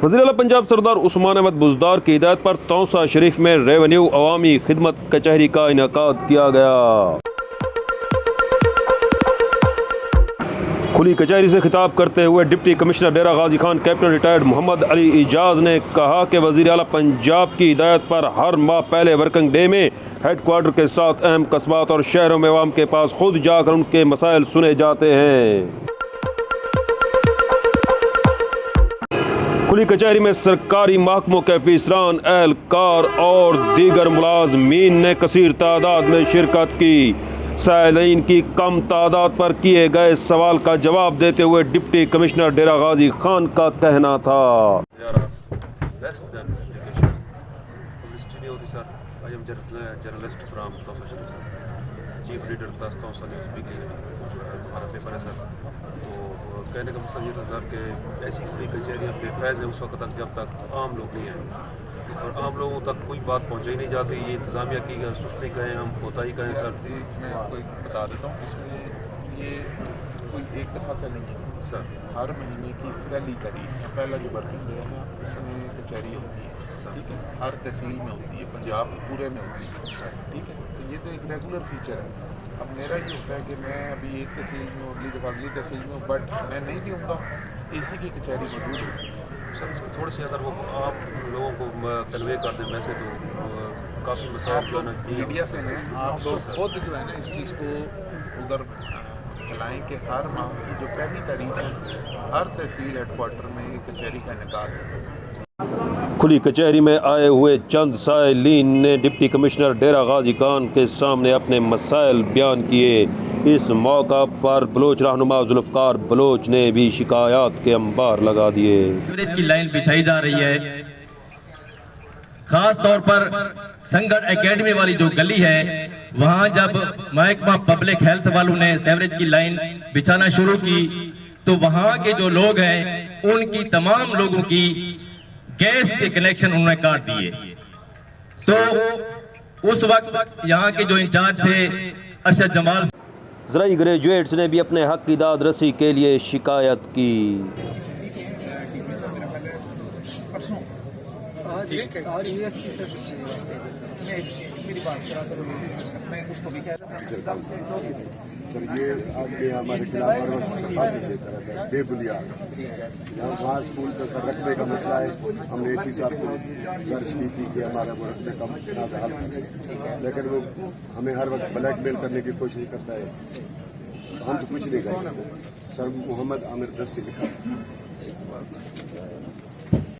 وزیر اعلیٰ پنجاب سردار عثمان احمد بزدار کی ہدایت پر توسہ شریف میں ریونیو عوامی خدمت کچہری کا انعقاد کیا گیا۔ کھلی کچہری سے خطاب کرتے ہوئے deputy commissioner Dera Ghazi Khan captain retired محمد علی اعجاز نے کہا کہ وزیر اعلیٰ پنجاب کی ہدایت پر ہر ماہ پہلے ورکنگ ڈے میں ہیڈ کوارٹر کے ساتھ اہم قصبات اور شہروں میں عوام کے پاس خود جا کر ان کے مسائل سنے جاتے ہیں۔ کھلی کچہری میں سرکاری محکموں کے افسران، اہلکار اور دیگر ملازمین نے کثیر تعداد میں شرکت کی۔ سائلین کی کم تعداد پر کیے گئے سوال کا جواب دیتے ہوئے ڈپٹی کمشنر ڈیرہ غازی خان کا کہنا تھا۔ تو کہنے کا مقصد یہ تھا سر کہ ایسی کھلی کچہریاں بے فیض ہیں اس وقت تک جب تک عام لوگ نہیں آئیں، اور عام لوگوں تک کوئی بات پہنچائی نہیں جاتی۔ یہ انتظامیہ کی سستی کہیں، ہم کوتاہی کہیں سر۔ میں آپ کو بتا دیتا ہوں، اس میں یہ کوئی ایک دفعہ کا نہیں ہے سر، ہر مہینے کی پہلی تاریخ پہلا جو ورکنگ ڈے ہے نا، اس میں کچہری ہوتی ہے سر، ٹھیک ہے، ہر تحصیل میں ہوتی ہے، پنجاب پورے میں ہوتی ہے سر، ٹھیک ہے۔ تو یہ تو ایک ریگولر فیچر ہے۔ اب میرا یہ ہوتا ہے کہ میں ابھی ایک تحصیل میں ہوں، اگلی دفعہ اگلی تحصیل میں ہوں، بٹ میں نہیں بھی ہوں گا، اے سی کی کچہری موجود ہے سر اس میں تھوڑی سی اگر وہ آپ لوگوں کو کنوے کر دیں میسج تو کافی مسائل جو ہے نا میڈیا سے ہیں، آپ لوگ خود جو ہے نا اس چیز کو ادھر پھیلائیں کہ ہر ماہ کی جو پہلی تاریخ ہے ہر تحصیل ہیڈ کوارٹر میں یہ کچہری کا انعقاد ہے۔ کھلی کچہری میں آئے ہوئے چند سائلین نے ڈپٹی کمشنر ڈیرہ غازی خان کے سامنے اپنے مسائل بیان کیے۔ اس موقع پر بلوچ رہنما ذوالفقار بلوچ نے بھی شکایات کے انبار لگا دیے۔ سیوریج کی لائن بچھائی جا رہی ہے، خاص طور پر سنگڑ اکیڈمی والی جو گلی ہے وہاں جب محکمہ پبلک ہیلتھ والوں نے سیوریج کی لائن بچھانا شروع کی تو وہاں کے جو لوگ ہیں ان کی تمام لوگوں کی گیس کے کنیکشن انہوں نے کاٹ دیے۔ تو اس وقت یہاں کے جو انچارج تھے ارشد جمال زرعی گریجویٹس نے بھی اپنے حق کی داد رسی کے لیے شکایت کی۔ سر یہ آدمی ہمارے خلاف ہر وقت درخواست دیتا رہتا ہے بے بنیاد۔ یہاں وہاں اسکول کا سر رقبے کا مسئلہ ہے، ہم نے اے سی صاحب کو درج کی تھی کہ ہمارا وہ رقبے کا تنازع حل کرے، لیکن وہ ہمیں ہر وقت بلیک میل کرنے کی کوشش کرتا ہے۔ ہم تو کچھ نہیں کہہ سکتے۔ سر محمد عامر دستی لکھا